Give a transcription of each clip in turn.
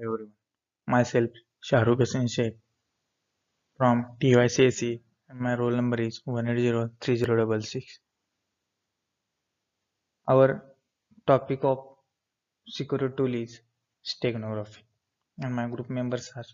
everyone. Myself, Shahrukh Hassan Sheikh from TYCSE and my roll number is 1803066. Our topic of security tool is steganography and my group members are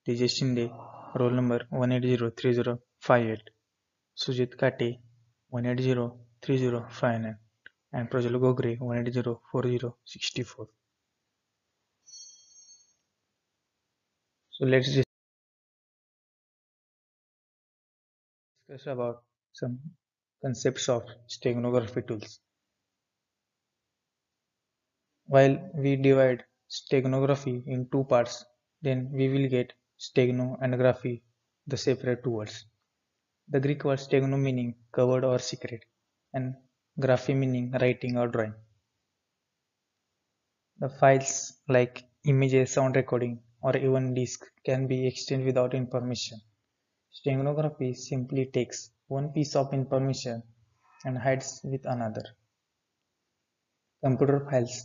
Tejas Shinde, roll number 1803058, Sujit Kate 1803059 and Prajal Gogre 1804064. So let's discuss about some concepts of steganography tools. While we divide steganography in two parts, then we will get stegno and graphy, the separate two words. The Greek word stegno meaning covered or secret, and graphy meaning writing or drawing. The files like images, sound recording, or even disk can be exchanged without information. Steganography simply takes one piece of information and hides with another. Computer files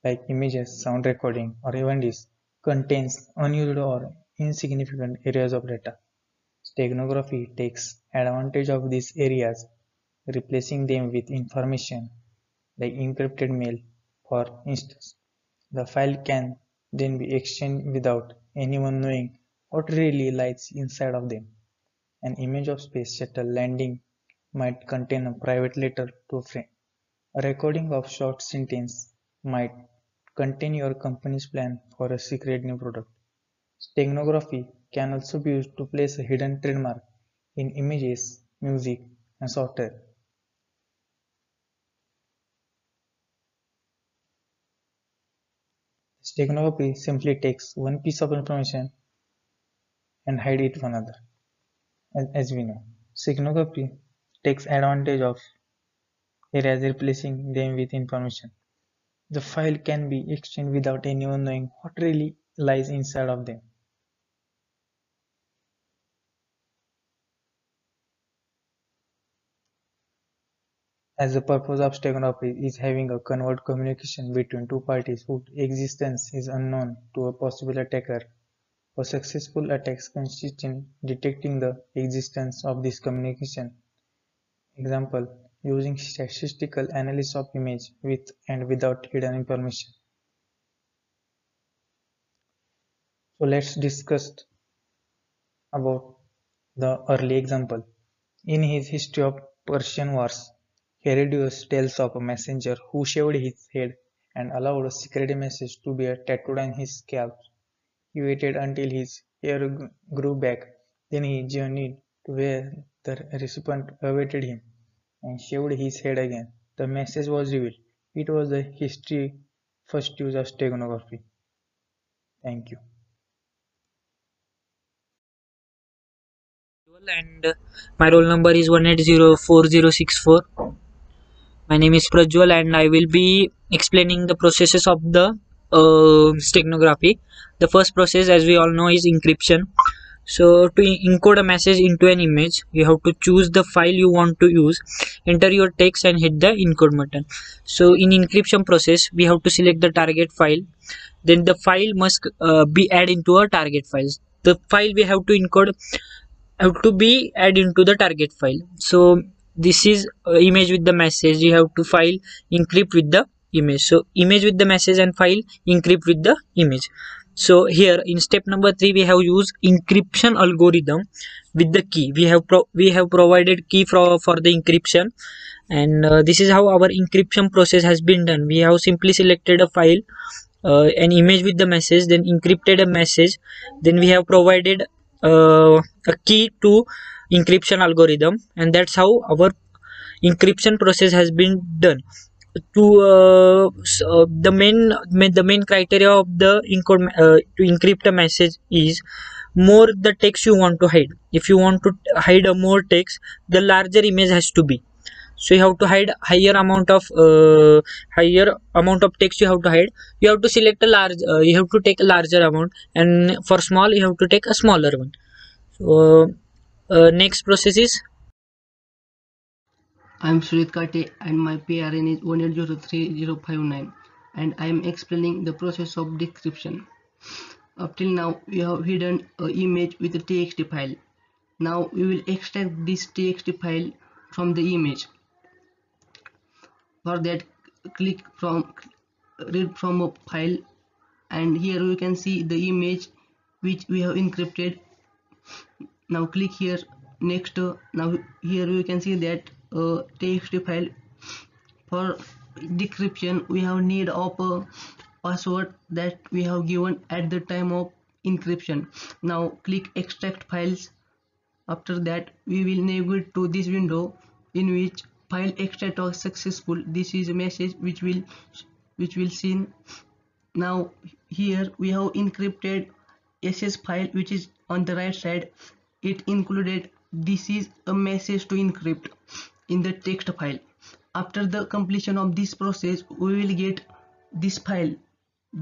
like images, sound recording, or even disk contains unused or insignificant areas of data. Steganography takes advantage of these areas, replacing them with information like encrypted mail. For instance, the file can then be exchanged without anyone knowing what really lies inside of them. An image of space shuttle landing might contain a private letter to a friend. A recording of short sentence might contain your company's plan for a secret new product. Steganography can also be used to place a hidden trademark in images, music, and software. Steganography simply takes one piece of information and hide it from another. As we know, steganography takes advantage of areas, replacing them with information. The file can be exchanged without anyone knowing what really lies inside of them. As the purpose of steganography is having a covert communication between two parties whose existence is unknown to a possible attacker, a successful attack consists in detecting the existence of this communication. Example, using statistical analysis of image with and without hidden information. So let's discuss about the early example. In his History of Persian Wars, Herodotus tells of a messenger who shaved his head and allowed a secret message to be tattooed on his scalp. He waited until his hair grew back, then he journeyed to where the recipient awaited him and shaved his head again. The message was revealed. It was the history first use of steganography. Thank you. And my roll number is 1804064. My name is Prajwal and I will be explaining the processes of the steganography. The first process, as we all know, is encryption. So to encode a message into an image, you have to choose the file you want to use, enter your text and hit the encode button. So in encryption process, we have to select the target file. Then the file must be added into a target files. The file we have to encode have to be added into the target file. So this is image with the message. You have to file encrypt with the image. So image with the message and file encrypt with the image. So here in step number 3 we have used encryption algorithm with the key. We have provided key for the encryption, and this is how our encryption process has been done. We have simply selected a file, an image with the message, then encrypted a message, then we have provided a key to encryption algorithm, and that's how our encryption process has been done. To the main criteria of the to encrypt a message is more the text you want to hide. If you want to hide a more text, the larger image has to be. So you have to hide higher amount of text. You have to hide, you have to select a large, you have to take a larger amount, and for small you have to take a smaller one. So next process is I'm Sujit Kate and my PRN is 1803059 and I am explaining the process of decryption. Up till now, we have hidden an image with a txt file. Now we will extract this txt file from the image. For that, click from read from a file, and here we can see the image which we have encrypted. Now click here. Next, now here we can see that txt file. For decryption, we have need of a password that we have given at the time of encryption. Now click extract files. After that, we will navigate to this window in which file extract was successful. This is a message which will seen. Now here we have encrypted ss file which is on the right side. It included this is a message to encrypt in the text file. After the completion of this process, we will get this file,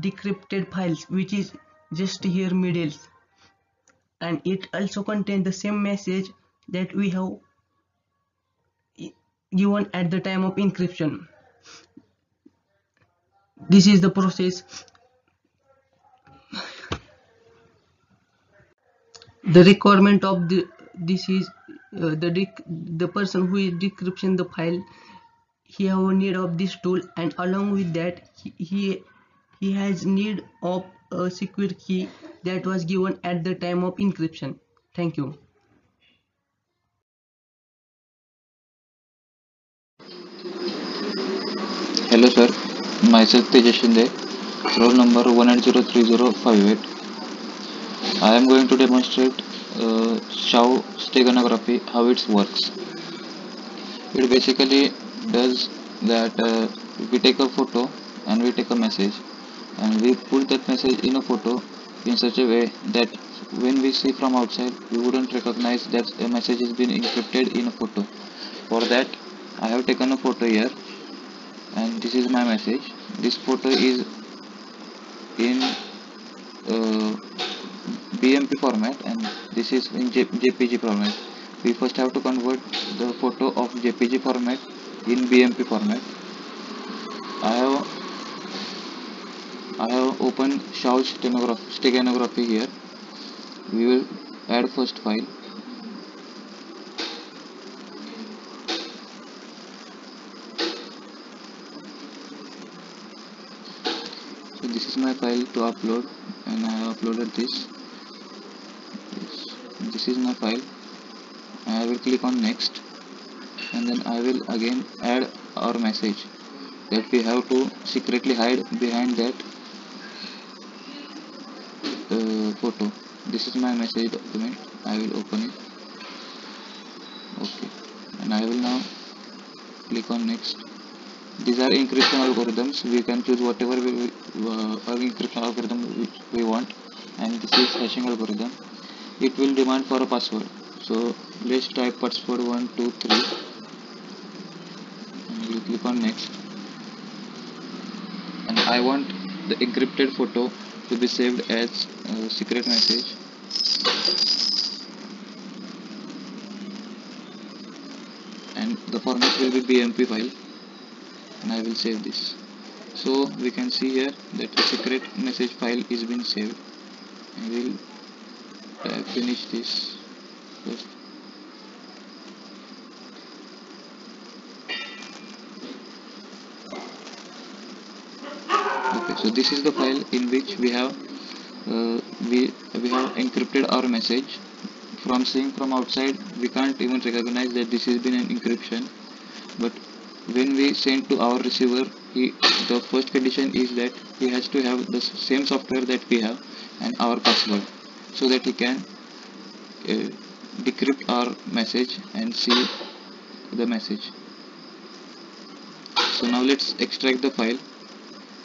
decrypted files, which is just here middle, and it also contains the same message that we have given at the time of encryption. This is the process. The requirement of this is the person who is decryption the file, he have need of this tool, and along with that he has need of a secure key that was given at the time of encryption. Thank you. Hello sir, myself Tejas Shinde, roll number 1803058. I am going to demonstrate SHAO steganography, how it works. It basically does that we take a photo and we take a message and we put that message in a photo in such a way that when we see from outside we wouldn't recognize that a message has been encrypted in a photo. For that I have taken a photo here and this is my message. This photo is in BMP format and this is in JPG format. We first have to convert the photo of JPG format in BMP format. I have opened SHAO steganography here. We will add first file. So this is my file to upload and I have uploaded this. This is my file. I will click on next and then I will again add our message that we have to secretly hide behind that photo. This is my message document. I will open it. Okay, and I will now click on next. These are encryption algorithms. We can choose whatever encryption algorithm which we want, and this is hashing algorithm. It will demand for a password. So let's type password 123 and we'll click on next. And I want the encrypted photo to be saved as a secret message. And the format will be BMP file and I will save this. So we can see here that the secret message file is been saved. I will finish this first. Okay, so this is the file in which we have encrypted our message. From seeing from outside we can't even recognize that this has been an encryption, but when we send to our receiver, the first condition is that he has to have the same software that we have and our password, so that he can decrypt our message and see the message. So now let's extract the file.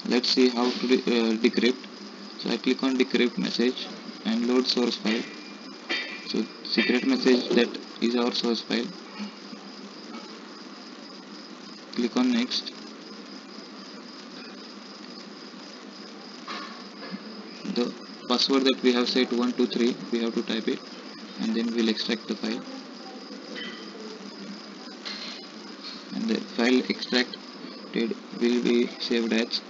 Let's see how to decrypt. So I click on decrypt message and load source file. So secret message, that is our source file. Click on next. The password that we have set 123, we have to type it and then we'll extract the file. And the file extracted will be saved as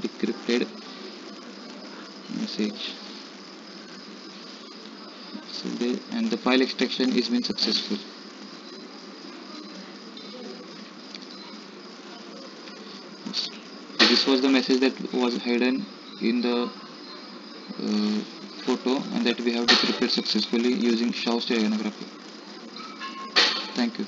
decrypted message. So and the file extraction is been successful. So this was the message that was hidden in the photo, and that we have decrypted successfully using SHA steganography. Thank you.